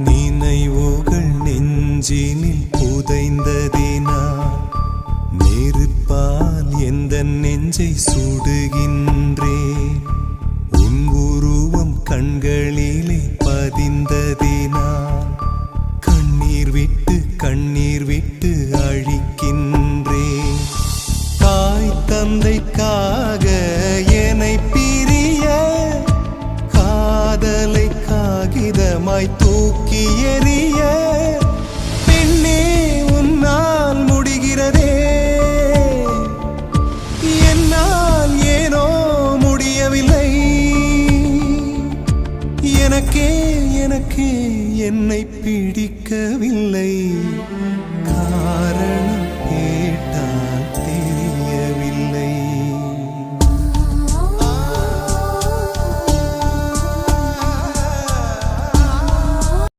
நினைவுகள் நெஞ்சினில் புதைந்ததினால் நெருப்பால் எந்த நெஞ்சை சுடுகின்றேன். உன் உருவம் கண்களிலே பதிந்ததினால் கண்ணீர் விட்டு அழிக்கின்றேன். தாய் தந்தைக்காக என்னை பிரிய காதலை காகிதமாய் தூக்கி எறிய பெண்ணே உன்னால் முடிகிறதே, என்னால் ஏனோ முடியவில்லை. எனக்கே என்னை பிடிக்கவில்லை. காரணம்